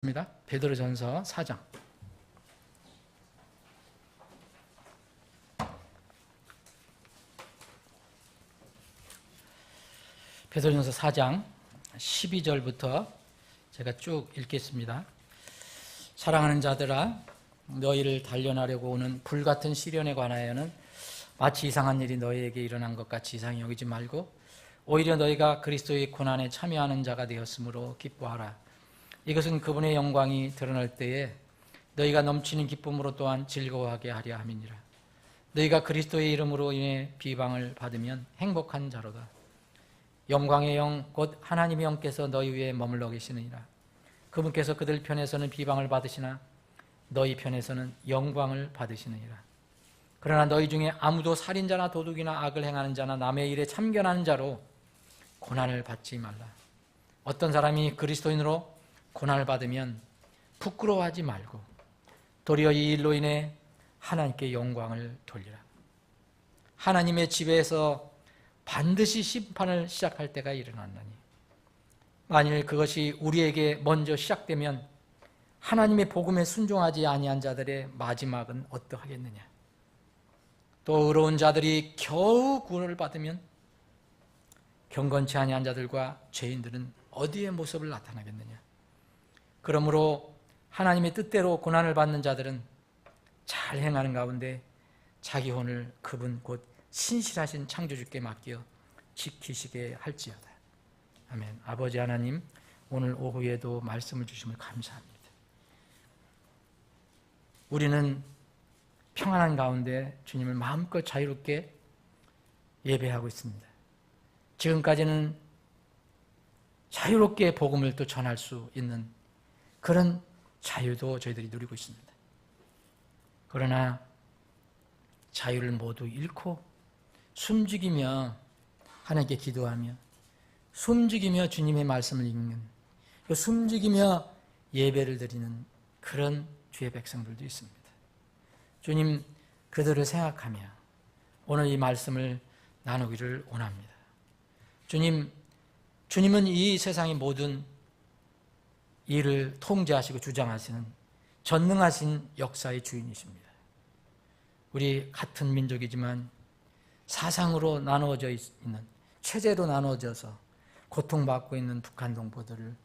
입니다. 베드로전서 4장. 베드로전서 4장 12절부터 제가 쭉 읽겠습니다. 사랑하는 자들아, 너희를 단련하려고 오는 불같은 시련에 관하여는 마치 이상한 일이 너희에게 일어난 것 같이 이상히 여기지 말고 오히려 너희가 그리스도의 고난에 참여하는 자가 되었으므로 기뻐하라. 이것은 그분의 영광이 드러날 때에 너희가 넘치는 기쁨으로 또한 즐거워하게 하려 함이니라. 너희가 그리스도의 이름으로 인해 비방을 받으면 행복한 자로다. 영광의 영 곧 하나님의 영께서 너희 위에 머물러 계시느니라. 그분께서 그들 편에서는 비방을 받으시나 너희 편에서는 영광을 받으시느니라. 그러나 너희 중에 아무도 살인자나 도둑이나 악을 행하는 자나 남의 일에 참견하는 자로 고난을 받지 말라. 어떤 사람이 그리스도인으로 고난을 받으면 부끄러워하지 말고 도리어 이 일로 인해 하나님께 영광을 돌리라. 하나님의 집에서 반드시 심판을 시작할 때가 일어났나니 만일 그것이 우리에게 먼저 시작되면 하나님의 복음에 순종하지 아니한 자들의 마지막은 어떠하겠느냐. 또 의로운 자들이 겨우 구원을 받으면 경건치 아니한 자들과 죄인들은 어디에 모습을 나타나겠느냐. 그러므로 하나님의 뜻대로 고난을 받는 자들은 잘 행하는 가운데 자기 혼을 그분 곧 신실하신 창조주께 맡겨 지키시게 할지어다. 아멘. 아버지 하나님, 오늘 오후에도 말씀을 주심을 감사합니다. 우리는 평안한 가운데 주님을 마음껏 자유롭게 예배하고 있습니다. 지금까지는 자유롭게 복음을 또 전할 수 있는 그런 자유도 저희들이 누리고 있습니다. 그러나 자유를 모두 잃고 숨죽이며 하나님께 기도하며 숨죽이며 주님의 말씀을 읽는, 숨죽이며 예배를 드리는 그런 주의 백성들도 있습니다. 주님, 그들을 생각하며 오늘 이 말씀을 나누기를 원합니다. 주님은 이 세상의 모든 일을 통제하시고 주장하시는 전능하신 역사의 주인이십니다. 우리 같은 민족이지만 사상으로 나누어져 있는, 체제로 나누어져서 고통받고 있는 북한 동포들을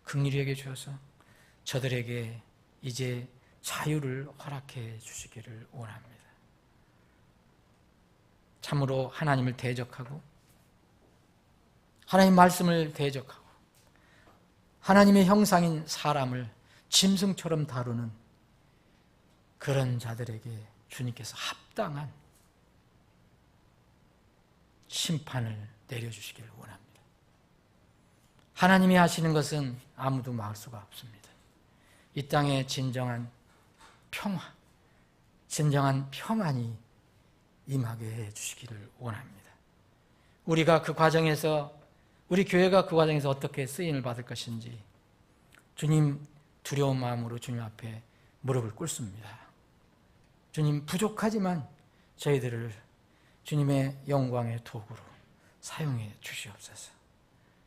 긍휼히 여겨 주셔서 저들에게 이제 자유를 허락해 주시기를 원합니다. 참으로 하나님을 대적하고 하나님 말씀을 대적하고 하나님의 형상인 사람을 짐승처럼 다루는 그런 자들에게 주님께서 합당한 심판을 내려주시기를 원합니다. 하나님이 하시는 것은 아무도 막을 수가 없습니다. 이 땅에 진정한 평화, 진정한 평안이 임하게 해주시기를 원합니다. 우리가 그 과정에서, 우리 교회가 그 과정에서 어떻게 쓰임을 받을 것인지 주님 두려운 마음으로 주님 앞에 무릎을 꿇습니다. 주님, 부족하지만 저희들을 주님의 영광의 도구로 사용해 주시옵소서.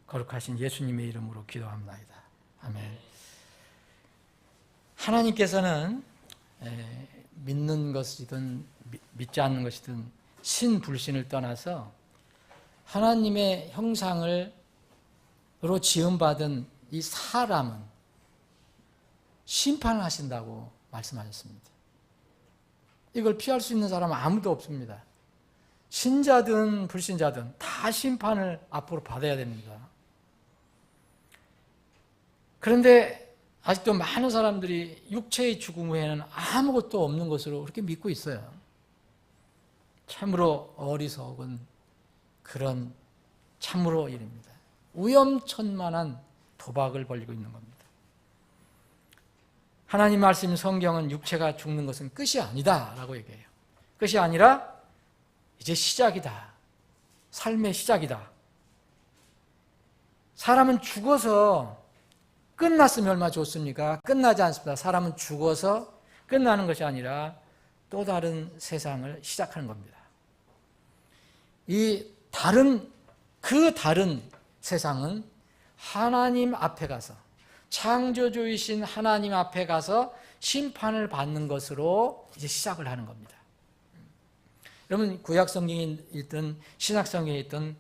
거룩하신 예수님의 이름으로 기도합니다. 아멘. 하나님께서는 믿는 것이든 믿지 않는 것이든 신불신을 떠나서 하나님의 형상으로 지음받은 이 사람은 심판을 하신다고 말씀하셨습니다. 이걸 피할 수 있는 사람은 아무도 없습니다. 신자든 불신자든 다 심판을 앞으로 받아야 됩니다. 그런데 아직도 많은 사람들이 육체의 죽음 후에는 아무것도 없는 것으로 그렇게 믿고 있어요. 참으로 어리석은 그런 참으로 일입니다. 위험천만한 도박을 벌이고 있는 겁니다. 하나님 말씀 성경은 육체가 죽는 것은 끝이 아니다 라고 얘기해요. 끝이 아니라 이제 시작이다. 삶의 시작이다. 사람은 죽어서 끝났으면 얼마나 좋습니까? 끝나지 않습니다. 사람은 죽어서 끝나는 것이 아니라 또 다른 세상을 시작하는 겁니다. 그 다른 세상은 하나님 앞에 가서 창조주이신 하나님 앞에 가서 심판을 받는 것으로 이제 시작을 하는 겁니다. 여러분, 구약 성경에 있든 신약 성경에 있든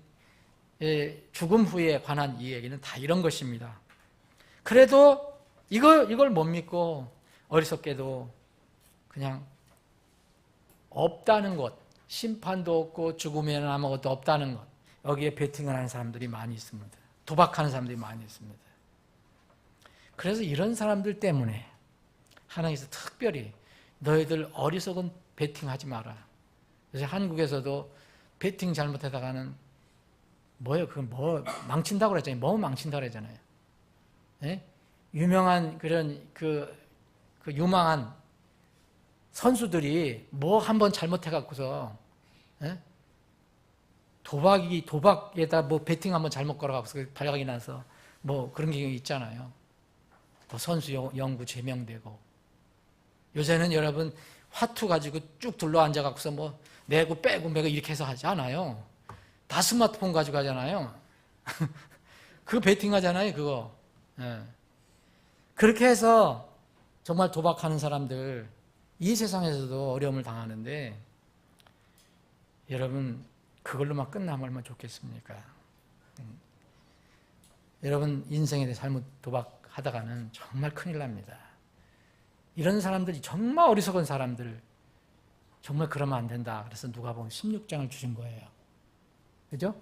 죽음 후에 관한 이 얘기는 다 이런 것입니다. 그래도 이걸 못 믿고 어리석게도 그냥 없다는 것, 심판도 없고 죽음에는 아무것도 없다는 것, 여기에 베팅을 하는 사람들이 많이 있습니다. 도박하는 사람들이 많이 있습니다. 그래서 이런 사람들 때문에 하나님께서 특별히 너희들 어리석은 베팅하지 마라. 그래서 한국에서도 베팅 잘못하다가는 그건 망친다고 그랬잖아요. 뭐 망친다고 그랬잖아요. 예? 유명한 그런 그 유망한 선수들이 뭐 한번 잘못해갖고서 도박에다 뭐 베팅 한번 잘못 걸어갖고서 발각이 나서 뭐 그런 경우 있잖아요. 뭐 선수 영구 제명되고. 요새는 여러분 화투 가지고 쭉 둘러앉아갖고서 뭐 내고 빼고 매고 이렇게 해서 하지 않아요. 다 스마트폰 가지고 하잖아요. 그거 베팅 하잖아요, 그거. 예. 그렇게 해서 정말 도박하는 사람들 이 세상에서도 어려움을 당하는데 여러분 그걸로만 끝나면 얼마나 좋겠습니까? 여러분 인생에 대해 잘못 도박하다가는 정말 큰일 납니다. 이런 사람들이 정말 어리석은 사람들 정말 그러면 안 된다. 그래서 누가복음 16장을 주신 거예요. 그죠?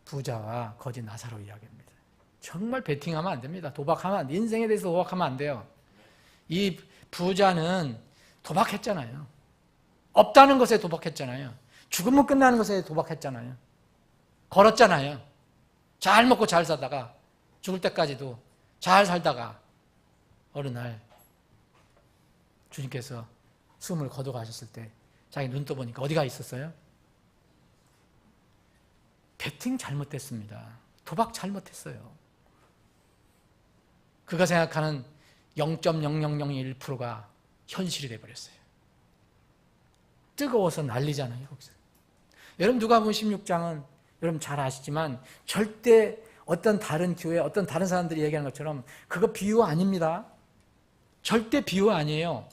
부자와 거지 나사로 이야기입니다. 정말 베팅하면 안 됩니다. 도박하면 안 돼. 인생에 대해서 도박하면 안 돼요. 이 부자는 도박했잖아요. 없다는 것에 도박했잖아요. 죽으면 끝나는 것에 도박했잖아요. 걸었잖아요. 잘 먹고 잘 살다가 죽을 때까지도 잘 살다가 어느 날 주님께서 숨을 거둬가셨을 때 자기 눈 떠보니까 어디가 있었어요? 베팅 잘못됐습니다. 도박 잘못했어요. 그가 생각하는 0.0001%가 현실이 돼버렸어요. 뜨거워서 난리잖아요. 거기서. 여러분 누가복음 16장은 여러분 잘 아시지만 절대 어떤 다른 교회, 어떤 다른 사람들이 얘기하는 것처럼 그거 비유 아닙니다. 절대 비유 아니에요.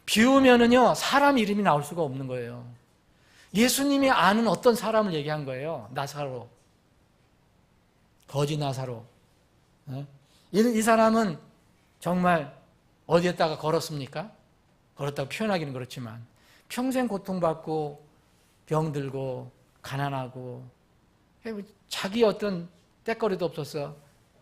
비유면은요 사람 이름이 나올 수가 없는 거예요. 예수님이 아는 어떤 사람을 얘기한 거예요. 나사로, 거지 나사로. 이 사람은 정말 어디에다가 걸었습니까? 걸었다고 표현하기는 그렇지만 평생 고통받고 병들고 가난하고 자기 어떤 때거리도 없어서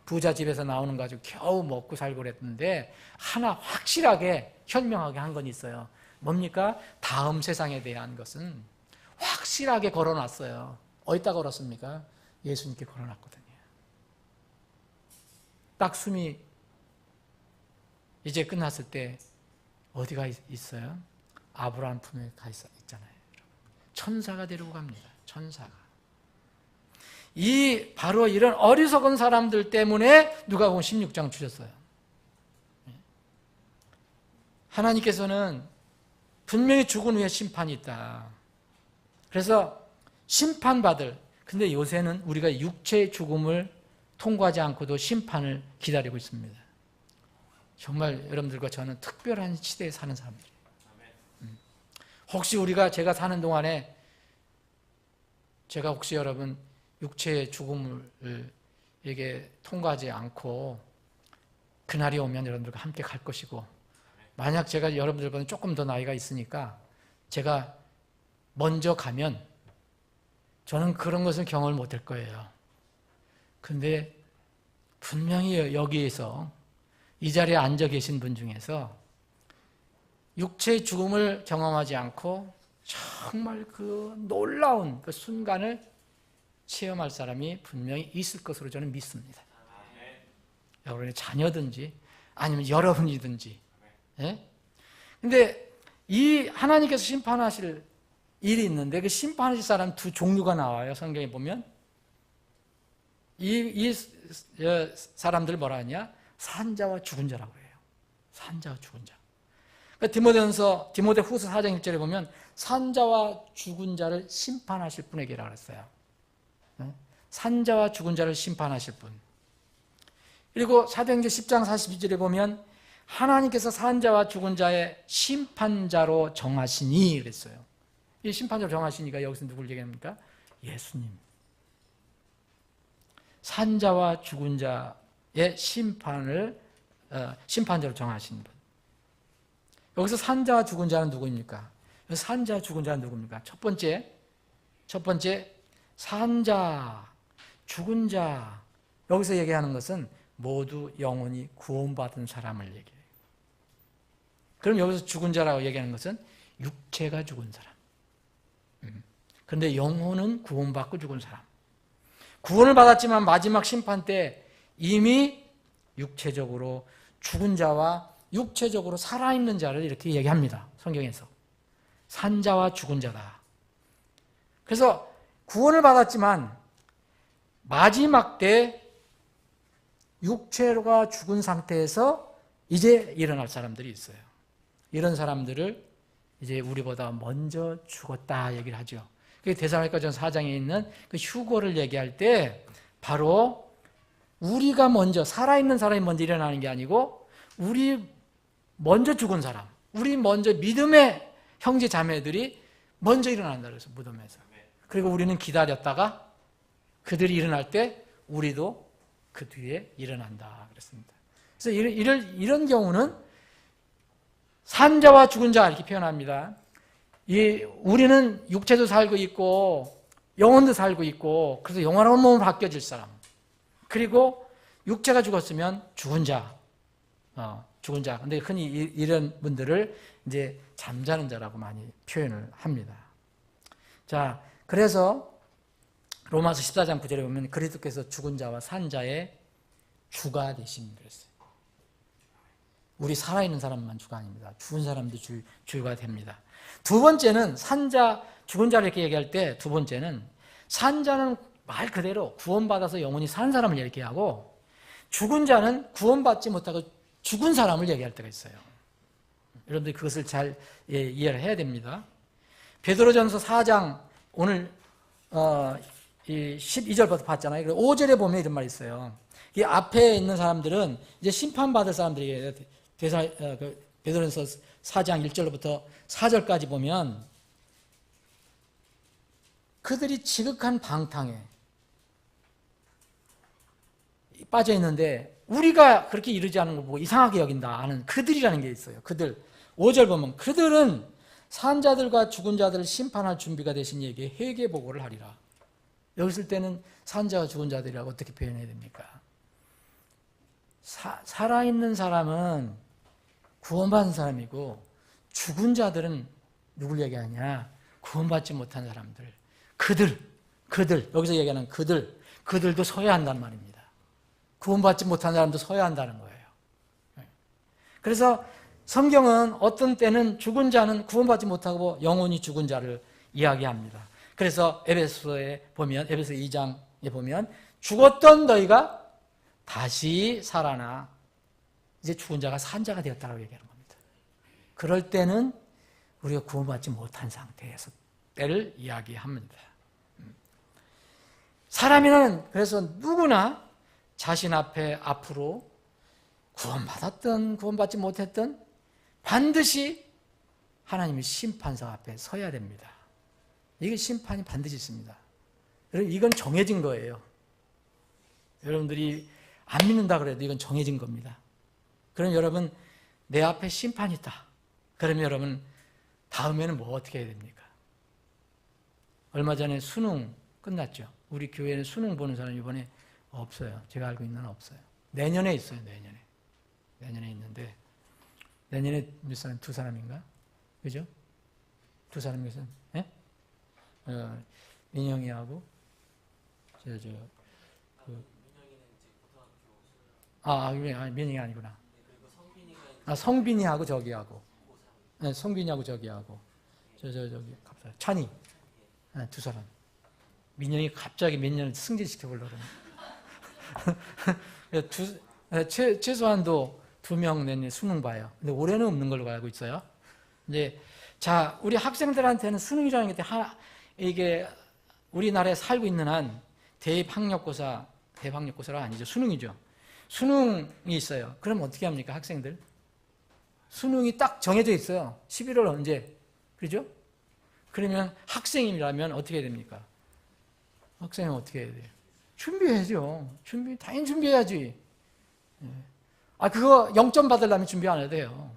부자 집에서 나오는 거 가지고 겨우 먹고 살고 그랬는데 하나 확실하게 현명하게 한 건 있어요. 뭡니까? 다음 세상에 대한 것은 확실하게 걸어놨어요. 어디다 걸었습니까? 예수님께 걸어놨거든요. 딱 숨이 이제 끝났을 때 어디가 있어요? 아브라함 품에 가 있잖아요. 천사가 데리고 갑니다. 천사가. 바로 이런 어리석은 사람들 때문에 누가복음 16장 주셨어요. 하나님께서는 분명히 죽은 후에 심판이 있다. 그래서 심판받을, 근데 요새는 우리가 육체의 죽음을 통과하지 않고도 심판을 기다리고 있습니다. 정말 여러분들과 저는 특별한 시대에 사는 사람들이에요. 혹시 제가 사는 동안에 제가 혹시 여러분 육체의 죽음을 이게 통과하지 않고 그날이 오면 여러분들과 함께 갈 것이고, 만약 제가 여러분들보다 조금 더 나이가 있으니까 제가 먼저 가면 저는 그런 것을 경험을 못할 거예요. 근데 분명히 여기에서 이 자리에 앉아 계신 분 중에서 육체의 죽음을 경험하지 않고 정말 그 놀라운 그 순간을 체험할 사람이 분명히 있을 것으로 저는 믿습니다. 여러분의 자녀든지 아니면 여러분이든지. 예? 근데 이 하나님께서 심판하실 일이 있는데 그 심판하실 사람 두 종류가 나와요. 성경에 보면 이 사람들 뭐라 하냐? 산자와 죽은 자라고 해요. 산자와 죽은 자. 그러니까 디모데 후서 4장 1절에 보면 산자와 죽은 자를 심판하실 분에게라 그랬어요. 산자와 죽은 자를 심판하실 분. 그리고 사도행전 10장 42절에 보면 하나님께서 산자와 죽은 자의 심판자로 정하시니 그랬어요. 이 심판자로 정하시니까 여기서 누굴 얘기합니까? 예수님. 산자와 죽은 자의 심판자로 정하신 분. 여기서 산자와 죽은 자는 누구입니까? 산자, 죽은 자는 누굽니까? 첫 번째 산자, 죽은 자. 여기서 얘기하는 것은 모두 영혼이 구원받은 사람을 얘기해요. 그럼 여기서 죽은 자라고 얘기하는 것은 육체가 죽은 사람. 그런데 영혼은 구원받고 죽은 사람. 구원을 받았지만 마지막 심판 때 이미 육체적으로 죽은 자와 육체적으로 살아있는 자를 이렇게 얘기합니다. 성경에서. 산자와 죽은 자다. 그래서 구원을 받았지만 마지막 때 육체가 죽은 상태에서 이제 일어날 사람들이 있어요. 이런 사람들을 이제 우리보다 먼저 죽었다 얘기를 하죠. 데살로니가전 4장에 있는 그 휴거를 얘기할 때 바로 우리가 먼저, 살아있는 사람이 먼저 일어나는 게 아니고 우리 먼저 죽은 사람, 우리 먼저 믿음의 형제 자매들이 먼저 일어난다 그래서 무덤에서. 그리고 우리는 기다렸다가 그들이 일어날 때 우리도 그 뒤에 일어난다 그랬습니다. 그래서 이런 경우는 산자와 죽은 자 이렇게 표현합니다. 우리는 육체도 살고 있고 영혼도 살고 있고 그래서 영원한 몸으로 바뀌어질 사람. 그리고 육체가 죽었으면 죽은 자. 죽은 자. 근데 흔히 이런 분들을 이제 잠자는 자라고 많이 표현을 합니다. 자, 그래서 로마서 14장 9절에 보면 그리스도께서 죽은 자와 산 자의 주가 되신 그랬어요. 우리 살아있는 사람만 주가 아닙니다. 죽은 사람도 주가 됩니다. 두 번째는 산자, 죽은 자를 이렇게 얘기할 때 두 번째는 산자는 말 그대로 구원받아서 영원히 사는 사람을 얘기하고 죽은 자는 구원받지 못하고 죽은 사람을 얘기할 때가 있어요. 여러분들이 그것을 잘 이해를 해야 됩니다. 베드로전서 4장 오늘 12절부터 봤잖아요. 5절에 보면 이런 말이 있어요. 이 앞에 있는 사람들은 이제 심판받을 사람들이에요. 베드로전서 4장 1절부터 4절까지 보면 그들이 지극한 방탕에 빠져 있는데 우리가 그렇게 이르지 않은 걸 보고 이상하게 여긴다 하는 그들이라는 게 있어요. 그들. 5절 보면 그들은 산자들과 죽은 자들을 심판할 준비가 되신 이에게 회개보고를 하리라. 여기 있을 때는 산자와 죽은 자들이라고 어떻게 표현해야 됩니까? 살아있는 사람은 구원받은 사람이고 죽은 자들은 누굴 얘기하냐? 구원받지 못한 사람들. 그들. 여기서 얘기하는 그들도 서야 한단 말입니다. 구원받지 못한 사람도 서야 한다는 거예요. 그래서 성경은 어떤 때는 죽은 자는 구원받지 못하고 영원히 죽은 자를 이야기합니다. 그래서 에베소에 보면, 에베소 2장에 보면 죽었던 너희가 다시 살아나 이제 죽은 자가 산 자가 되었다고 얘기하는 겁니다. 그럴 때는 우리가 구원받지 못한 상태에서 때를 이야기합니다. 사람이는 그래서 누구나 자신 앞으로 구원받았든 구원받지 못했든 반드시 하나님의 심판석 앞에 서야 됩니다. 이게 심판이 반드시 있습니다. 여러분, 이건 정해진 거예요. 여러분들이 안 믿는다 그래도 이건 정해진 겁니다. 그럼 여러분, 내 앞에 심판이 있다. 그러면 여러분, 다음에는 뭐 어떻게 해야 됩니까? 얼마 전에 수능 끝났죠. 우리 교회는 수능 보는 사람 이번에 없어요. 제가 알고 있는 한 없어요. 내년에 있어요. 내년에 있는데 내년에 몇 사람? 두 사람인가? 그죠? 두 사람 계세요? 예? 민영이하고 민영이 아니구나. 성빈이하고 저기하고. 네, 성빈이하고 저기하고. 저기 갑자기 찬이. 네, 두 사람. 민영이 갑자기 몇 년을 승진시켜보려고 그러네. 최소한도 2명 내년 수능 봐요. 근데 올해는 없는 걸로 알고 있어요. 이제 자, 우리 학생들한테는 수능이라는 게 이게 우리나라에 살고 있는 한 대입학력고사가 아니죠. 수능이죠. 수능이 있어요. 그럼 어떻게 합니까, 학생들? 수능이 딱 정해져 있어요. 11월 언제? 그죠? 그러면 학생이라면 어떻게 해야 됩니까? 학생은 어떻게 해야 돼요? 준비해야죠. 당연히 준비해야지. 그거 0점 받으려면 준비 안 해도 돼요.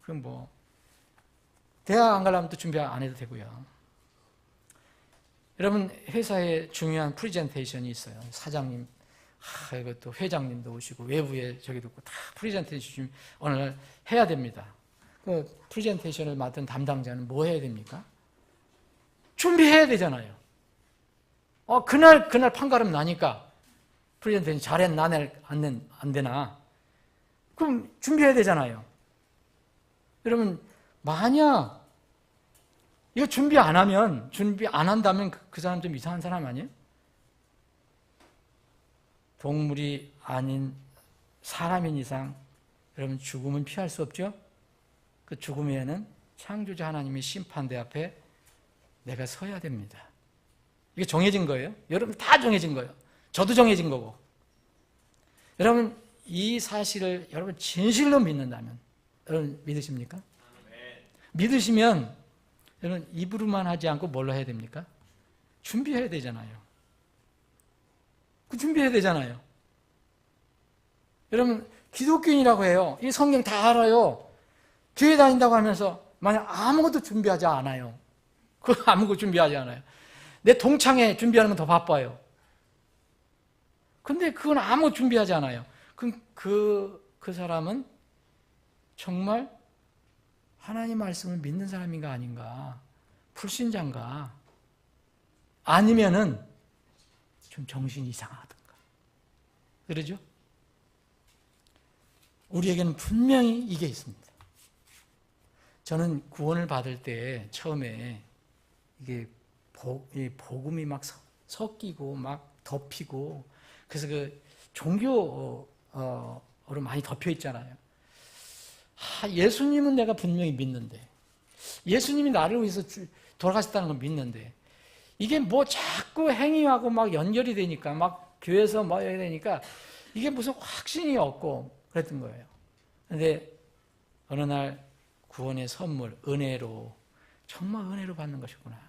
그럼 뭐, 대학 안 가려면 또 준비 안 해도 되고요. 여러분, 회사에 중요한 프리젠테이션이 있어요. 사장님, 이것도 회장님도 오시고, 외부에 저기도 있고, 다 프리젠테이션 어느 날 해야 됩니다. 그 프리젠테이션을 맡은 담당자는 뭐 해야 됩니까? 준비해야 되잖아요. 그날 판가름 나니까, 프리젠테이션 잘했나, 안 되나. 그럼 준비해야 되잖아요. 여러분, 만약 이거 준비 안 한다면 그 사람 좀 이상한 사람 아니에요? 동물이 아닌 사람인 이상 여러분 죽음은 피할 수 없죠? 그 죽음에는 창조자 하나님의 심판대 앞에 내가 서야 됩니다. 이게 정해진 거예요. 여러분 다 정해진 거예요. 저도 정해진 거고. 여러분 이 사실을 여러분 진실로 믿는다면 여러분 믿으십니까? 믿으시면 여러분 입으로만 하지 않고 뭘로 해야 됩니까? 준비해야 되잖아요. 준비해야 되잖아요. 여러분 기독교인이라고 해요. 이 성경 다 알아요. 교회 다닌다고 하면서 만약 아무것도 준비하지 않아요. 아무것도 준비하지 않아요. 내 동창회 준비하는 건 더 바빠요. 근데 그건 아무것도 준비하지 않아요. 그럼 그 사람은 정말 하나님 말씀을 믿는 사람인가 아닌가? 불신자인가? 아니면은 좀 정신이 이상하던가. 그러죠? 우리에게는 분명히 이게 있습니다. 저는 구원을 받을 때 처음에 이게 복음이 막 섞이고 막 덮이고 그래서 그 종교로 많이 덮여 있잖아요. 예수님은 내가 분명히 믿는데 예수님이 나를 위해서 돌아가셨다는 걸 믿는데 이게 뭐 자꾸 행위하고 막 연결이 되니까 막 교회에서 뭐 해야 되니까 이게 무슨 확신이 없고 그랬던 거예요. 그런데 어느 날 구원의 선물 은혜로 정말 은혜로 받는 것이구나.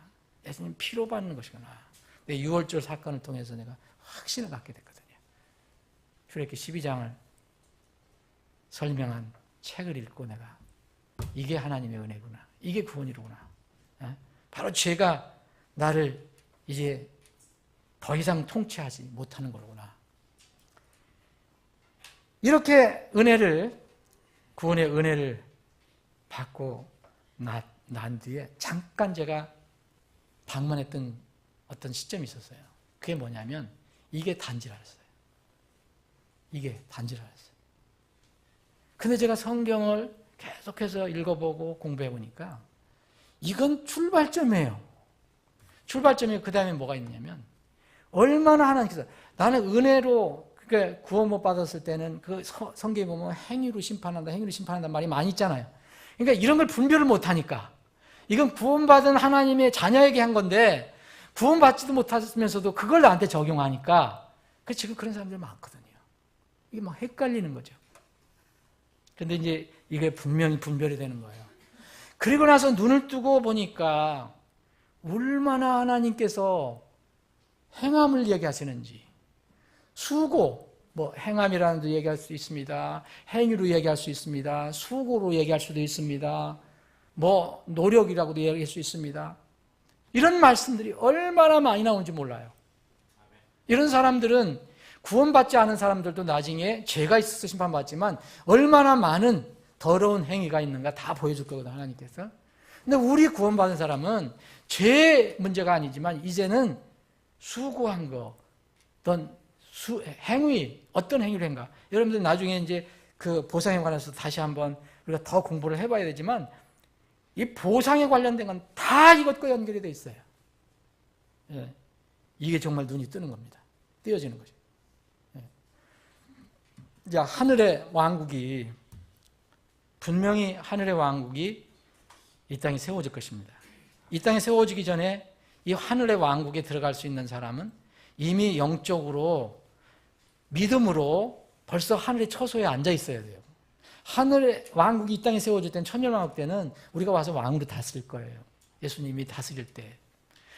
예수님 피로 받는 것이구나. 내 6월절 사건을 통해서 내가 확신을 갖게 됐거든요. 출애굽기 12장을 설명한 책을 읽고 내가 이게 하나님의 은혜구나. 이게 구원이로구나. 바로 죄가 나를 이제 더 이상 통치하지 못하는 거구나. 이렇게 구원의 은혜를 받고 난 뒤에 잠깐 제가 방문했던 어떤 시점이 있었어요. 그게 뭐냐면 이게 단지라였어요. 이게 단지라였어요. 근데 제가 성경을 계속해서 읽어보고 공부해보니까 이건 출발점이에요. 출발점이 그 다음에 뭐가 있냐면 얼마나 하나님께서 나는 은혜로 그러니까 구원 못 받았을 때는 그 성경에 보면 행위로 심판한다 말이 많이 있잖아요. 그러니까 이런 걸 분별을 못하니까 이건 구원받은 하나님의 자녀에게 한 건데 구원받지도 못하면서도 그걸 나한테 적용하니까 지금 그런 사람들 많거든요. 이게 막 헷갈리는 거죠. 그런데 이제 이게 분명히 분별이 되는 거예요. 그리고 나서 눈을 뜨고 보니까 얼마나 하나님께서 행함을 얘기하시는지 수고, 뭐 행함이라는 도 얘기할 수 있습니다. 행위로 얘기할 수 있습니다. 수고로 얘기할 수도 있습니다. 뭐 노력이라고도 얘기할 수 있습니다. 이런 말씀들이 얼마나 많이 나오는지 몰라요. 이런 사람들은 구원받지 않은 사람들도 나중에 죄가 있어서 심판받지만 얼마나 많은 더러운 행위가 있는가 다 보여줄 거거든요, 하나님께서. 근데 우리 구원받은 사람은 죄 문제가 아니지만 이제는 수고한 거, 어떤 행위, 어떤 행위를 한가. 여러분들 나중에 이제 그 보상에 관해서 다시 한번 우리가 더 공부를 해봐야 되지만 이 보상에 관련된 건 다 이것과 연결이 돼 있어요. 예. 이게 정말 눈이 뜨는 겁니다. 띄어지는 거죠. 예. 자, 하늘의 왕국이 분명히 하늘의 왕국이 이 땅에 세워질 것입니다. 이 땅에 세워지기 전에 이 하늘의 왕국에 들어갈 수 있는 사람은 이미 영적으로 믿음으로 벌써 하늘의 처소에 앉아 있어야 돼요. 하늘의 왕국이 이 땅에 세워질 때는 천년왕국 때는 우리가 와서 왕으로 다스릴 거예요. 예수님이 다스릴 때.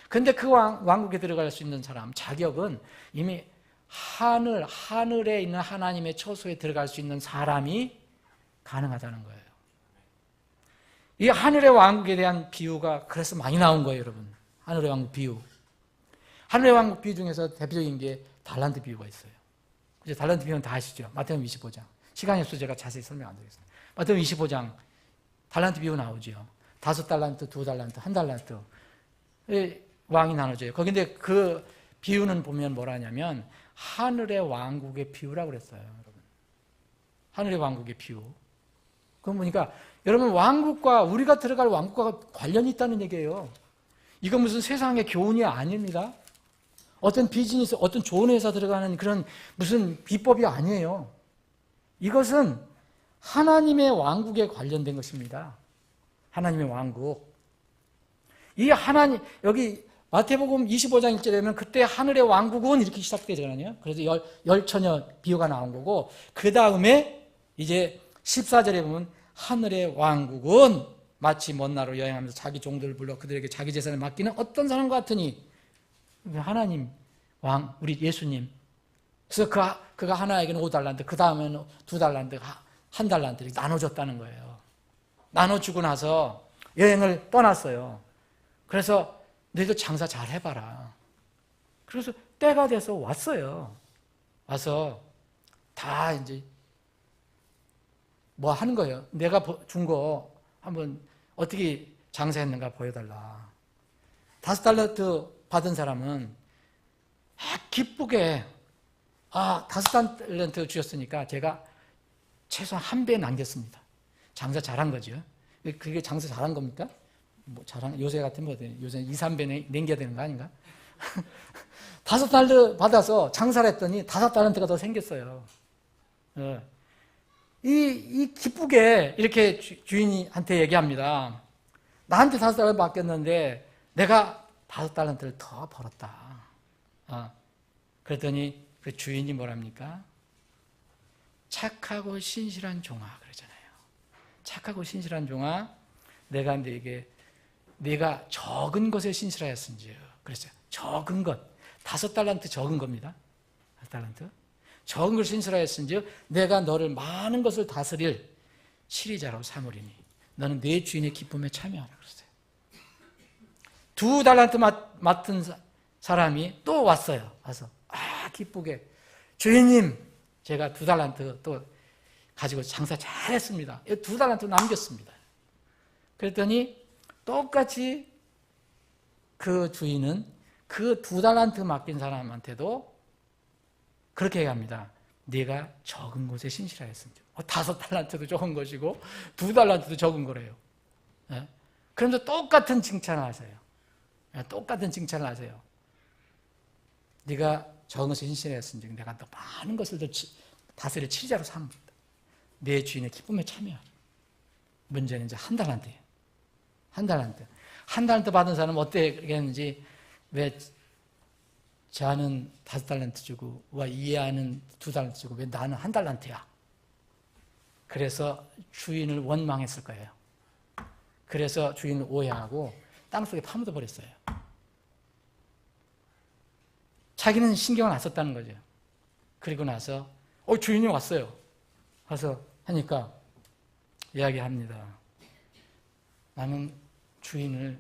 근데 그 왕국에 들어갈 수 있는 사람, 자격은 이미 하늘에 있는 하나님의 처소에 들어갈 수 있는 사람이 가능하다는 거예요. 이 하늘의 왕국에 대한 비유가 그래서 많이 나온 거예요, 여러분. 하늘의 왕국 비유. 하늘의 왕국 비유 중에서 대표적인 게 달란트 비유가 있어요. 이제 달란트 비유는 다 아시죠? 마태복음 25장. 시간이 없어서 제가 자세히 설명 안 드리겠습니다. 마태복음 25장 달란트 비유 나오죠. 5달란트, 2달란트, 1달란트. 왕이 나눠져요. 거기인데 그 비유는 보면 뭐라 하냐면 하늘의 왕국의 비유라고 그랬어요, 여러분. 하늘의 왕국의 비유. 그럼 보니까 여러분 왕국과 우리가 들어갈 왕국과 관련이 있다는 얘기예요. 이건 무슨 세상의 교훈이 아닙니다. 어떤 비즈니스, 어떤 좋은 회사 들어가는 그런 무슨 비법이 아니에요. 이것은 하나님의 왕국에 관련된 것입니다. 하나님의 왕국. 이 하나님, 여기 마태복음 25장 1절에는 그때 하늘의 왕국은 이렇게 시작되잖아요. 그래서 열처녀 비유가 나온 거고, 그 다음에 이제 14절에 보면 하늘의 왕국은 마치 먼 나라로 여행하면서 자기 종들을 불러 그들에게 자기 재산을 맡기는 어떤 사람과 같으니, 하나님, 왕, 우리 예수님. 그래서 그가 하나에게는 5달란트, 그 다음에는 2달란트, 1달란트 이렇게 나눠줬다는 거예요. 나눠주고 나서 여행을 떠났어요. 그래서 너희도 장사 잘 해봐라. 그래서 때가 돼서 왔어요. 와서 다 이제 뭐 하는 거예요. 내가 준 거 한번 어떻게 장사했는가 보여달라. 5달란트 받은 사람은 기쁘게 5달란트 주셨으니까 제가 최소한 1배 남겼습니다. 장사 잘한 거죠. 그게 장사 잘한 겁니까? 뭐 요새 같으면 요새 2, 3배 남겨야 되는 거 아닌가? 5달러 받아서 장사를 했더니 5달란트가 더 생겼어요. 이 기쁘게 이렇게 주인한테 얘기합니다. 나한테 5달러 맡겼는데 내가 5달란트를 더 벌었다. 그랬더니 그 주인이 뭐랍니까? 착하고 신실한 종아 그러잖아요. 착하고 신실한 종아, 내가 네가 적은 것에 신실하였은지요. 그랬어요. 적은 것. 5달란트 적은 겁니다. 5달란트. 적은 것을 신실하였은지요. 내가 너를 많은 것을 다스릴 치리자로 삼으리니 너는 내 주인의 기쁨에 참여하라 그랬어요. 2달란트 맡은 사람이 또 왔어요. 와서 기쁘게 주인님, 제가 2달란트 또 가지고 장사 잘했습니다. 2달란트 남겼습니다. 그랬더니 똑같이 그 주인은 그 2달란트 맡긴 사람한테도 그렇게 얘기합니다. 네가 적은 것에 신실하였습니다. 5달란트도 적은 것이고 2달란트도 적은 거래요. 그런데 똑같은 칭찬을 하세요. 똑같은 칭찬을 하세요. 네가 적은 것에 신실하였으니 내가 더 많은 것을 더 다스릴 치리자로 삼는다. 내 주인의 기쁨에 참여하라. 문제는 이제 1달란트예요. 1달란트. 1달란트 받은 사람은 어떻게 했는지, 왜 저는 5달란트 주고 이 아는 2달란트 주고 왜 나는 1달란트야? 그래서 주인을 원망했을 거예요. 그래서 주인을 오해하고 땅속에 파묻어 버렸어요. 자기는 신경을 안 썼다는 거죠. 그리고 나서 주인이 왔어요. 와서 하니까 이야기합니다. 나는 주인을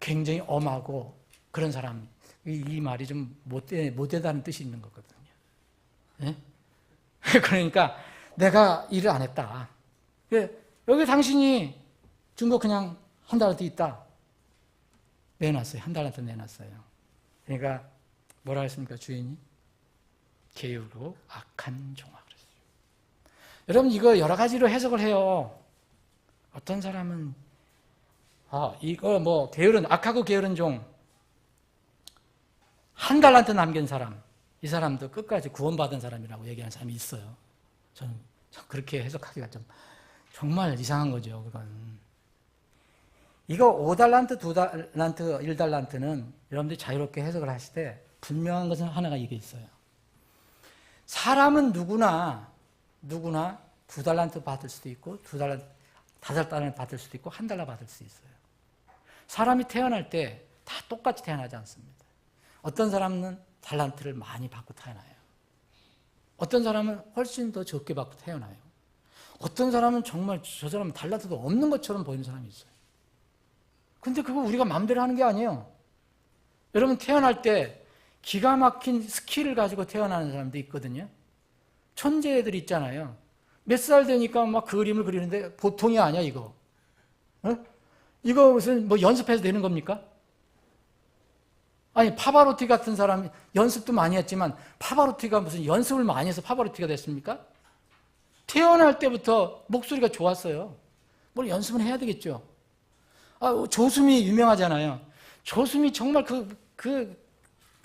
굉장히 엄하고 그런 사람, 이 말이 좀 못되다는 뜻이 있는 거거든요. 네? 그러니까 내가 일을 안 했다. 여기 당신이 준 거 그냥 1달란트 있다. 내놨어요. 1달란트 내놨어요. 그러니까 뭐라 했습니까, 주인이? 게으르고 악한 종아 그랬어요. 여러분, 이거 여러 가지로 해석을 해요. 어떤 사람은 이거 뭐 악하고 게으른 종, 1달란트 남긴 사람, 이 사람도 끝까지 구원받은 사람이라고 얘기하는 사람이 있어요. 저는 그렇게 해석하기가 좀 정말 이상한 거죠. 그건. 이거 5달란트, 2달란트, 1달란트는 여러분들이 자유롭게 해석을 하실 때 분명한 것은 하나가 이게 있어요. 사람은 누구나 누구나 2달란트 받을 수도 있고 5달란트 받을 수도 있고 1달러 받을 수 있어요. 사람이 태어날 때 다 똑같이 태어나지 않습니다. 어떤 사람은 달란트를 많이 받고 태어나요. 어떤 사람은 훨씬 더 적게 받고 태어나요. 어떤 사람은 정말 저 사람은 달란트도 없는 것처럼 보이는 사람이 있어요. 근데 그거 우리가 마음대로 하는 게 아니에요. 여러분 태어날 때 기가 막힌 스킬을 가지고 태어나는 사람도 있거든요. 천재애들 있잖아요. 몇 살 되니까 막 그림을 그리는데 보통이 아니야 이거. 어? 이거 무슨 뭐 연습해서 되는 겁니까? 아니 파바로티 같은 사람이 연습도 많이 했지만 파바로티가 무슨 연습을 많이 해서 파바로티가 됐습니까? 태어날 때부터 목소리가 좋았어요. 뭘 연습은 해야 되겠죠. 조수미 유명하잖아요. 조수미 정말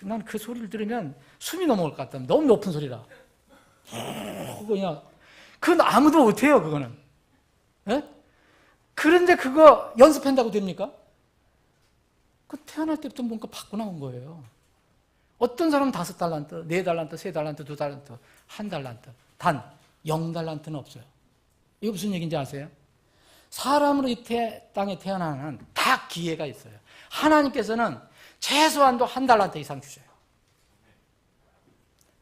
난 그 소리를 들으면 숨이 넘어올 것 같다. 너무 높은 소리라. 그냥 그건 아무도 못해요. 그거는. 예? 그런데 그거 연습한다고 됩니까? 그 태어날 때부터 뭔가 받고 나온 거예요. 어떤 사람은 5달란트, 4달란트, 3달란트, 2달란트, 1달란트. 단 0달란트는 없어요. 이거 무슨 얘기인지 아세요? 사람으로 이 땅에 태어나는 한 다 기회가 있어요. 하나님께서는 최소한도 1달란트 이상 주셔요.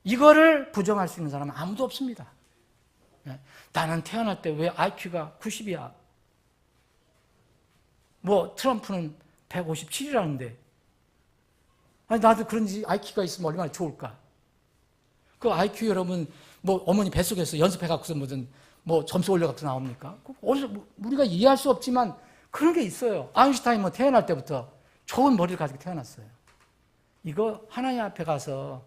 이거를 부정할 수 있는 사람은 아무도 없습니다. 나는 태어날 때 왜 IQ가 90이야? 뭐 트럼프는 157이라는데 나도 그런지 IQ가 있으면 얼마나 좋을까? 그 IQ 여러분 뭐 어머니 뱃속에서 연습해갖고서 무슨 뭐 점수 올려갖고 나옵니까? 우리가 이해할 수 없지만 그런 게 있어요. 아인슈타인 뭐 태어날 때부터 좋은 머리를 가지고 태어났어요. 이거 하나님 앞에 가서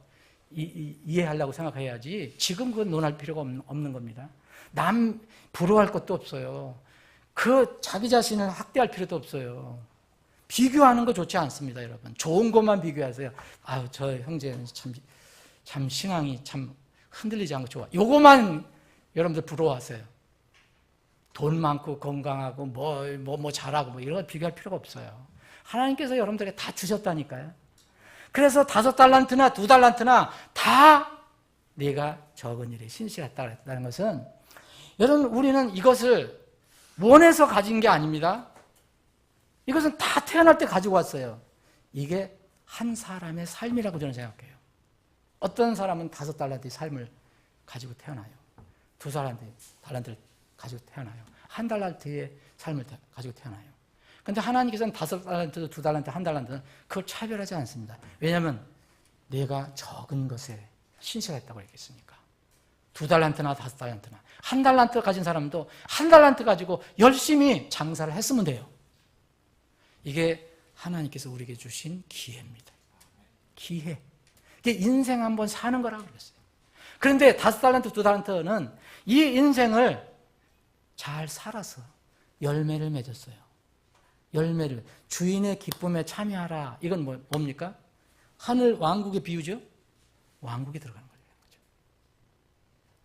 이해하려고 생각해야지 지금 그건 논할 필요가 없는 겁니다. 남 부러워할 것도 없어요. 자기 자신을 학대할 필요도 없어요. 비교하는 거 좋지 않습니다, 여러분. 좋은 것만 비교하세요. 저 형제는 참 신앙이 참 흔들리지 않고 좋아. 요거만 여러분들 부러워하세요. 돈 많고 건강하고 뭐 잘하고 이런 거 비교할 필요가 없어요. 하나님께서 여러분들에게 다 주셨다니까요. 그래서 5달란트나 2달란트나 다 내가 적은 일에 신실했다는 것은 여러분 우리는 이것을 원해서 가진 게 아닙니다. 이것은 다 태어날 때 가지고 왔어요. 이게 한 사람의 삶이라고 저는 생각해요. 어떤 사람은 5달란트의 삶을 가지고 태어나요. 2달란트를 가지고 태어나요. 1달란트의 삶을 가지고 태어나요. 그런데 하나님께서는 5달란트, 2달란트, 1달란트는 그걸 차별하지 않습니다. 왜냐하면 내가 적은 것에 신실했다고 했겠습니까? 2달란트나 5달란트나 1달란트 가진 사람도 1달란트 가지고 열심히 장사를 했으면 돼요. 이게 하나님께서 우리에게 주신 기회입니다. 기회. 이게 인생 한번 사는 거라고 그랬어요. 그런데 5달란트, 2달란트는 이 인생을 잘 살아서 열매를 맺었어요. 열매를. 주인의 기쁨에 참여하라. 이건 뭡니까? 하늘 왕국의 비유죠? 왕국에 들어가는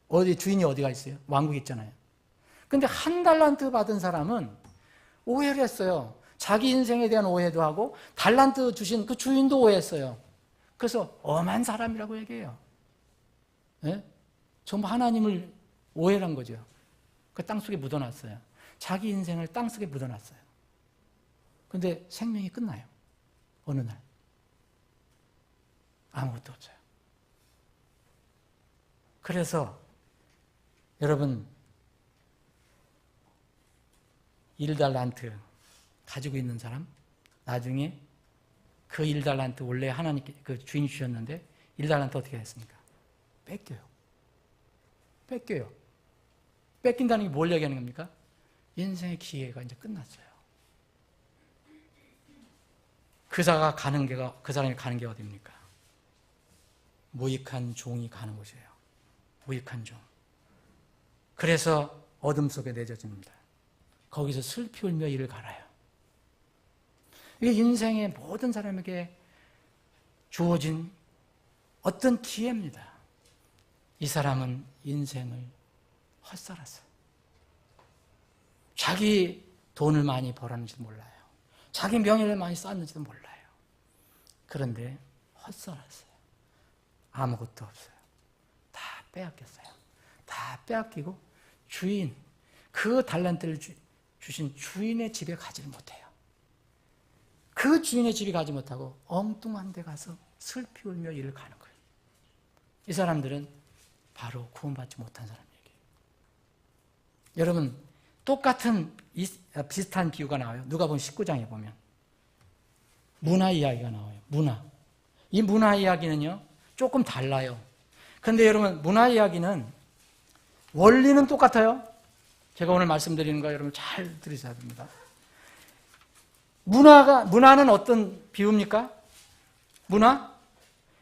거예요. 주인이 어디가 있어요? 왕국에 있잖아요. 근데 1달란트 받은 사람은 오해를 했어요. 자기 인생에 대한 오해도 하고 달란트 주신 그 주인도 오해했어요. 그래서 엄한 사람이라고 얘기해요. 네? 전부 하나님을 오해한 거죠. 그 땅속에 묻어놨어요. 자기 인생을 땅속에 묻어놨어요. 근데 생명이 끝나요. 어느 날. 아무것도 없어요. 그래서 여러분 1달란트 가지고 있는 사람 나중에 그 1달란트 원래 하나님께 그 주인이 주셨는데 1달란트 어떻게 했습니까? 뺏겨요. 뺏긴다는 게 뭘 얘기하는 겁니까? 인생의 기회가 이제 끝났어요. 그 사람이 가는 게 어디입니까? 무익한 종이 가는 곳이에요. 무익한 종. 그래서 어둠 속에 내젖습니다. 거기서 슬피 울며 이를 갈아요. 이게 인생의 모든 사람에게 주어진 어떤 기회입니다. 이 사람은 인생을 헛살았어요. 자기 돈을 많이 벌었는지도 몰라요. 자기 명예를 많이 쌓았는지도 몰라요. 그런데 헛살았어요. 아무것도 없어요. 다 빼앗겼어요. 다 빼앗기고 주인, 그 달란트를 주신 주인의 집에 가지를 못해요. 그 주인의 집에 가지 못하고 엉뚱한 데 가서 슬피 울며 일을 가는 거예요. 이 사람들은 바로 구원받지 못한 사람이에요. 여러분, 똑같은 비슷한 비유가 나와요. 누가복음 19장에 보면 문화 이야기가 나와요. 문화. 이 문화 이야기는요, 조금 달라요. 그런데 여러분, 문화 이야기는 원리는 똑같아요. 제가 오늘 말씀드리는 거 여러분 잘 들으셔야 됩니다. 문화는 어떤 비유입니까? 문화?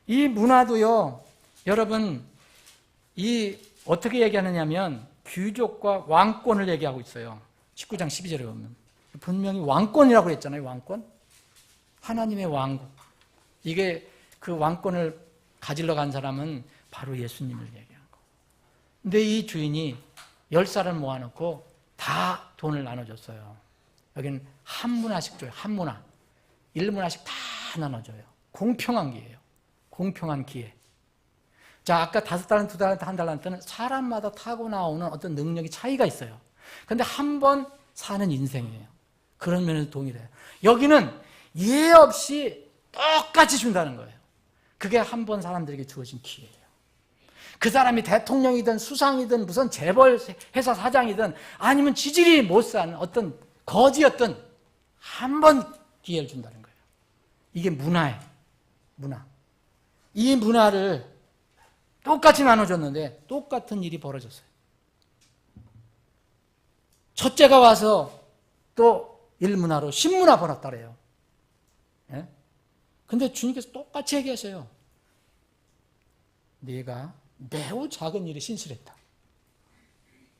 이 문화도요, 여러분, 어떻게 얘기하느냐면, 귀족과 왕권을 얘기하고 있어요. 19장 12절에 보면. 분명히 왕권이라고 했잖아요, 왕권. 하나님의 왕국. 이게 그 왕권을 가지러 간 사람은 바로 예수님을 얘기한 거예요. 근데 이 주인이 10살을 모아놓고 다 돈을 나눠줬어요. 여기는 한 문화씩 줘요. 한 문화. 1문화씩 다 나눠줘요. 공평한 기회예요. 공평한 기회. 자, 아까 5달란트, 2달란트, 1달란트는 사람마다 타고 나오는 어떤 능력이 차이가 있어요. 근데 한 번 사는 인생이에요. 그런 면에서 동일해요. 여기는 예 없이 똑같이 준다는 거예요. 그게 한 번 사람들에게 주어진 기회예요. 그 사람이 대통령이든 수상이든 무슨 재벌 회사 사장이든 아니면 지질이 못 사는 어떤 거지였든 한 번 기회를 준다는 거예요. 이게 문화예요. 문화. 이 문화를 똑같이 나눠줬는데 똑같은 일이 벌어졌어요. 첫째가 와서 또 1문화로 10문화 벌었다래요. 예? 근데 주님께서 똑같이 얘기하세요. 네가 매우 작은 일에 신실했다.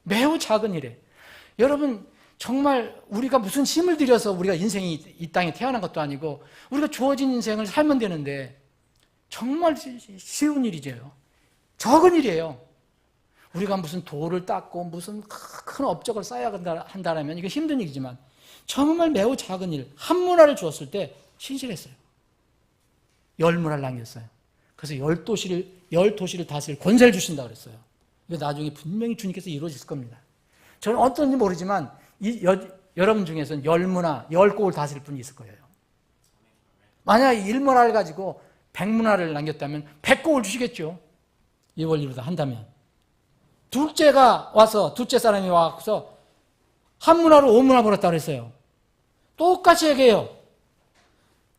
매우 작은 일에. 여러분, 정말 우리가 무슨 힘을 들여서 우리가 인생이 이 땅에 태어난 것도 아니고 우리가 주어진 인생을 살면 되는데 정말 쉬운 일이죠. 적은 일이에요. 우리가 무슨 돌을 닦고 무슨 큰 업적을 쌓아야 한다면 이게 힘든 일이지만 정말 매우 작은 일, 한 문화를 주었을 때 신실했어요. 10문화를 남겼어요. 그래서 10도시를 다스릴 권세를 주신다고 그랬어요. 이거 나중에 분명히 주님께서 이루어질 겁니다. 저는 어떤지 모르지만 여러분 중에서는 10문화, 10곡을 다스릴 분이 있을 거예요. 만약에 1문화를 가지고 100문화를 남겼다면 100곡을 주시겠죠. 이 원리로 다 한다면. 둘째 사람이 와서 한 문화로 5문화 벌었다고 그랬어요. 똑같이 얘기해요.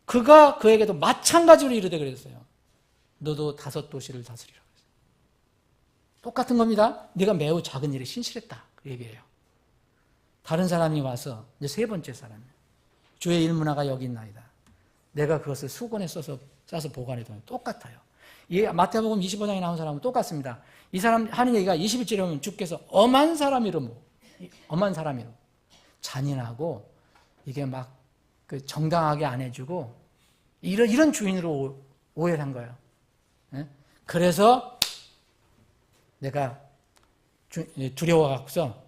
그가 그에게도 마찬가지로 이르되 그랬어요. 너도 5도시를 다스리라. 똑같은 겁니다. 네가 매우 작은 일에 신실했다. 그 얘기예요. 다른 사람이 와서 이제 세 번째 사람. 주의 1문화가 여기 있나이다. 내가 그것을 수건에 싸서 보관해둬요. 똑같아요. 이 마태복음 25장에 나온 사람은 똑같습니다. 이 사람 하는 얘기가 21절에 보면 주께서 엄한 사람이로 잔인하고 이게 막 정당하게 안 해주고 이런 주인으로 오해를 한 거예요. 그래서 내가 두려워갖고서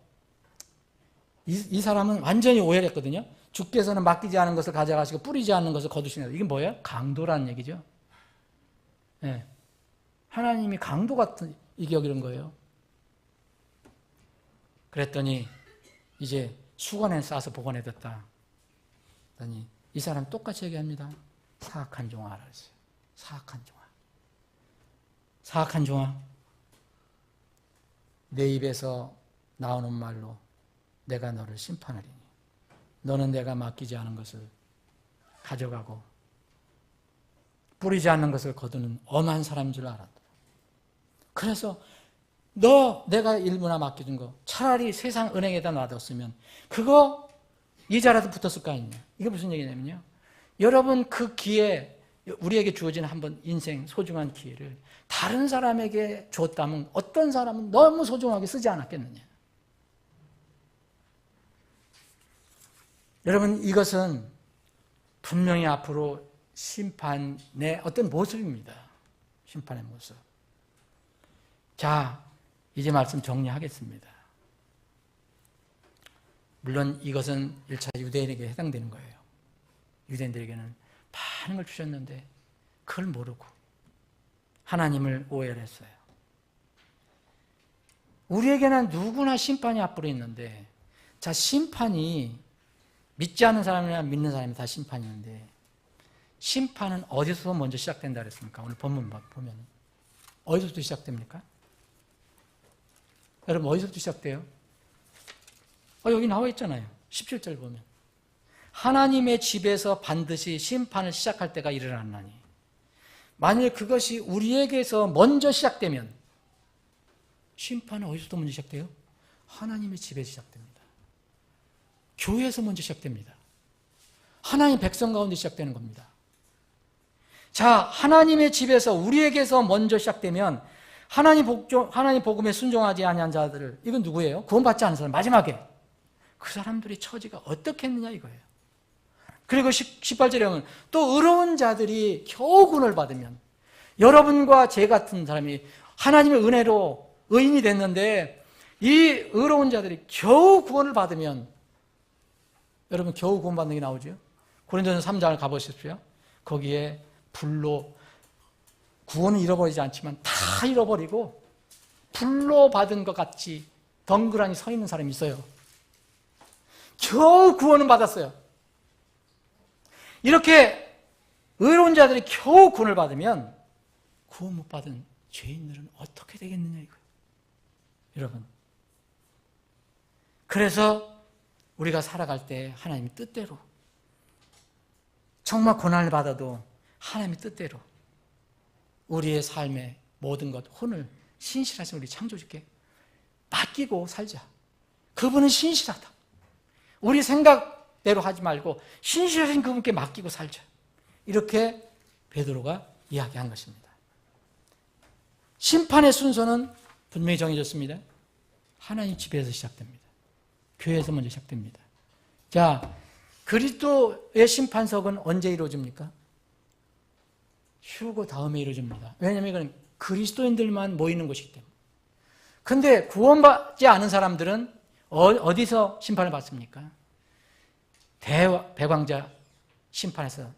이 사람은 완전히 오해를 했거든요. 주께서는 맡기지 않은 것을 가져가시고 뿌리지 않는 것을 거두시는 이게 뭐예요? 강도라는 얘기죠. 네. 하나님이 강도 같은 이게 여기는 거예요. 그랬더니 이제 수건에 싸서 보관해뒀다. 그랬더니 이 사람 똑같이 얘기합니다. 사악한 종아라 그랬어요. 사악한 종아. 사악한 종아. 내 입에서 나오는 말로 내가 너를 심판하리니 너는 내가 맡기지 않은 것을 가져가고 뿌리지 않는 것을 거두는 엄한 사람인 줄 알았다. 그래서 내가 1문화 맡겨준 거 차라리 세상 은행에다 놔뒀으면 그거 이자라도 붙었을 거 아니냐. 이게 무슨 얘기냐면요. 여러분 그 기회 우리에게 주어진 한번 인생 소중한 기회를 다른 사람에게 줬다면 어떤 사람은 너무 소중하게 쓰지 않았겠느냐. 여러분 이것은 분명히 앞으로 심판의 어떤 모습입니다. 심판의 모습. 자, 이제 말씀 정리하겠습니다. 물론 이것은 1차 유대인에게 해당되는 거예요. 유대인들에게는 많은 걸 주셨는데 그걸 모르고 하나님을 오해를 했어요. 우리에게는 누구나 심판이 앞으로 있는데, 자, 심판이 믿지 않는 사람이나 믿는 사람이 다 심판이 있는데, 심판은 어디서 먼저 시작된다 그랬습니까? 오늘 본문 보면 어디서부터 시작됩니까? 여러분, 어디서부터 시작돼요? 여기 나와 있잖아요. 17절 보면 하나님의 집에서 반드시 심판을 시작할 때가 일어나나니, 만일 그것이 우리에게서 먼저 시작되면, 심판은 어디서부터 먼저 시작돼요? 하나님의 집에서 시작됩니다. 교회에서 먼저 시작됩니다. 하나님 백성 가운데 시작되는 겁니다. 자, 하나님의 집에서 우리에게서 먼저 시작되면 하나님 복음에 순종하지 아니한 자들을, 이건 누구예요? 구원받지 않은 사람, 마지막에 그 사람들의 처지가 어떻겠느냐 이거예요. 그리고 18절에 보면 또 의로운 자들이 겨우 구원을 받으면, 여러분과 제 같은 사람이 하나님의 은혜로 의인이 됐는데 이 의로운 자들이 겨우 구원을 받으면, 여러분 겨우 구원받는 게 나오죠. 고린도전서 3장을 가보십시오. 거기에 불로, 구원은 잃어버리지 않지만 다 잃어버리고 불로 받은 것 같이 덩그러니 서 있는 사람이 있어요. 겨우 구원은 받았어요. 이렇게 의로운 자들이 겨우 구원을 받으면 구원 못 받은 죄인들은 어떻게 되겠느냐 이거예요. 여러분, 그래서 우리가 살아갈 때 하나님의 뜻대로, 정말 고난을 받아도 하나님의 뜻대로 우리의 삶의 모든 것, 혼을 신실하신 우리 창조주께 맡기고 살자. 그분은 신실하다. 우리 생각대로 하지 말고 신실하신 그분께 맡기고 살자. 이렇게 베드로가 이야기한 것입니다. 심판의 순서는 분명히 정해졌습니다. 하나님 집에서 시작됩니다. 교회에서 먼저 시작됩니다. 자, 그리스도의 심판석은 언제 이루어집니까? 휴거 다음에 이루어집니다. 왜냐하면 이건 그리스도인들만 모이는 곳이기 때문에. 근데 구원받지 않은 사람들은 어디서 심판을 받습니까? 배광자 심판에서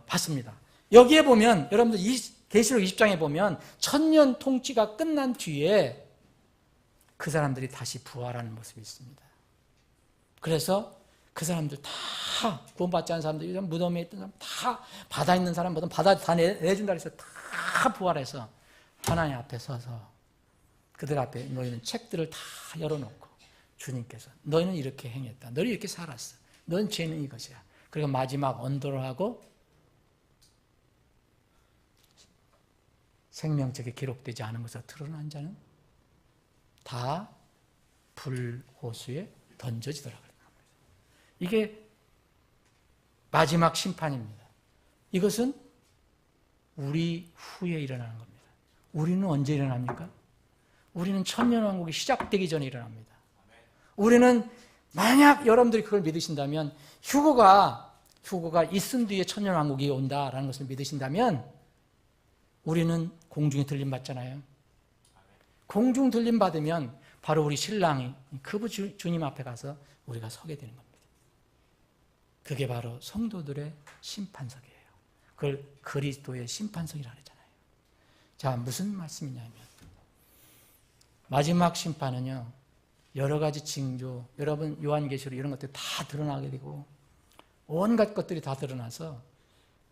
받습니다. 여기에 보면, 여러분들 계시록 20장에 보면 천년 통치가 끝난 뒤에 그 사람들이 다시 부활하는 모습이 있습니다. 그래서 그 사람들 다, 구원받지 않은 사람들, 무덤에 있던 사람 다, 바다에 있는 사람보다 바다 다 내준다 그래서 다 부활해서 하나님 앞에 서서 그들 앞에 너희는 책들을 다 열어놓고 주님께서 너희는 이렇게 행했다. 너희 이렇게 살았어. 넌 죄는 이것이야. 그리고 마지막 언도를 하고 생명책에 기록되지 않은 것을 드러난 자는 다 불호수에 던져지더라. 이게 마지막 심판입니다. 이것은 우리 후에 일어나는 겁니다. 우리는 언제 일어납니까? 우리는 천년왕국이 시작되기 전에 일어납니다. 우리는 만약 여러분들이 그걸 믿으신다면, 휴거가 있은 뒤에 천년왕국이 온다라는 것을 믿으신다면, 우리는 공중에 들림 받잖아요. 공중 들림 받으면 바로 우리 신랑이 그 주님 앞에 가서 우리가 서게 되는 겁니다. 그게 바로 성도들의 심판석이에요. 그걸 그리스도의 심판석이라고 하잖아요. 자, 무슨 말씀이냐면, 마지막 심판은요, 여러 가지 징조, 여러분 요한계시록 이런 것들이 다 드러나게 되고 온갖 것들이 다 드러나서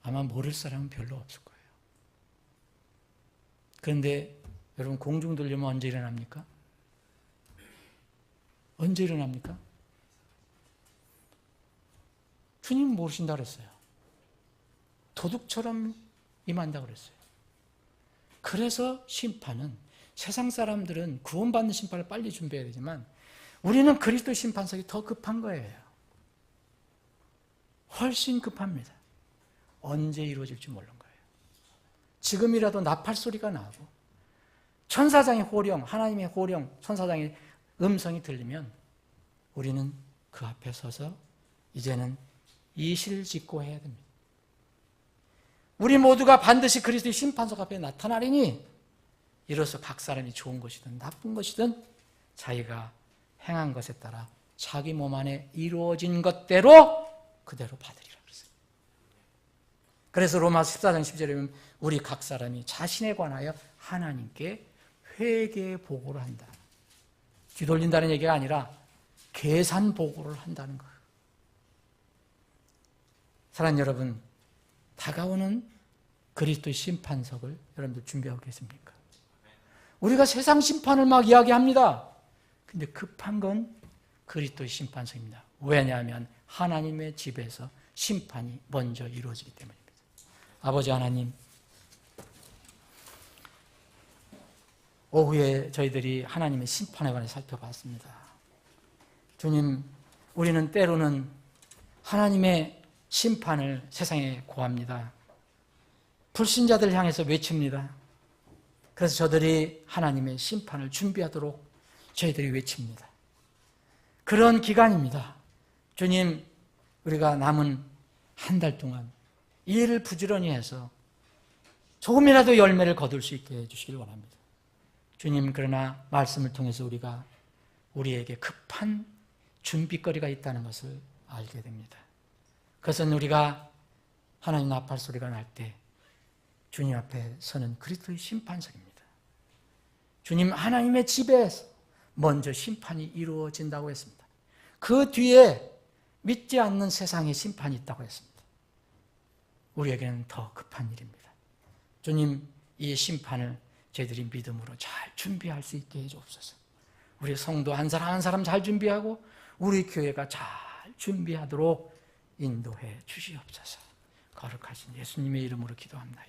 아마 모를 사람은 별로 없을 거예요. 그런데 여러분, 공중 들리면 언제 일어납니까? 언제 일어납니까? 주님 모르신다 그랬어요. 도둑처럼 임한다 그랬어요. 그래서 심판은, 세상 사람들은 구원받는 심판을 빨리 준비해야 되지만 우리는 그리스도 심판석이 더 급한 거예요. 훨씬 급합니다. 언제 이루어질지 모르는 거예요. 지금이라도 나팔 소리가 나고 천사장의 호령, 하나님의 호령, 천사장의 음성이 들리면 우리는 그 앞에 서서 이제는 이실직고 해야 됩니다. 우리 모두가 반드시 그리스도의 심판석 앞에 나타나리니 이로써 각 사람이 좋은 것이든 나쁜 것이든 자기가 행한 것에 따라 자기 몸 안에 이루어진 것대로 그대로 받으리라 그랬어요. 그래서 로마서 14장 10절에 보면 우리 각 사람이 자신에 관하여 하나님께 회개 보고를 한다. 뒤돌린다는 얘기가 아니라 계산 보고를 한다는 거예요. 사랑하는 여러분, 다가오는 그리스도의 심판석을 여러분들 준비하고 계십니까? 우리가 세상 심판을 막 이야기합니다. 근데 급한 건 그리스도의 심판석입니다. 왜냐하면 하나님의 집에서 심판이 먼저 이루어지기 때문입니다. 아버지 하나님, 오후에 저희들이 하나님의 심판에 관해 살펴봤습니다. 주님, 우리는 때로는 하나님의 심판을 세상에 고합니다. 불신자들 향해서 외칩니다. 그래서 저들이 하나님의 심판을 준비하도록 저희들이 외칩니다. 그런 기간입니다. 주님, 우리가 남은 한 달 동안 일을 부지런히 해서 조금이라도 열매를 거둘 수 있게 해주시길 원합니다. 주님, 그러나 말씀을 통해서 우리가 우리에게 급한 준비거리가 있다는 것을 알게 됩니다. 그것은 우리가 하나님 나팔 소리가 날 때 주님 앞에 서는 그리스도의 심판석입니다. 주님, 하나님의 집에서 먼저 심판이 이루어진다고 했습니다. 그 뒤에 믿지 않는 세상의 심판이 있다고 했습니다. 우리에게는 더 급한 일입니다. 주님, 이 심판을 저희들이 믿음으로 잘 준비할 수 있게 해주옵소서. 우리 성도 한 사람 한 사람 잘 준비하고 우리 교회가 잘 준비하도록 인도해 주시옵소서. 거룩하신 예수님의 이름으로 기도합니다.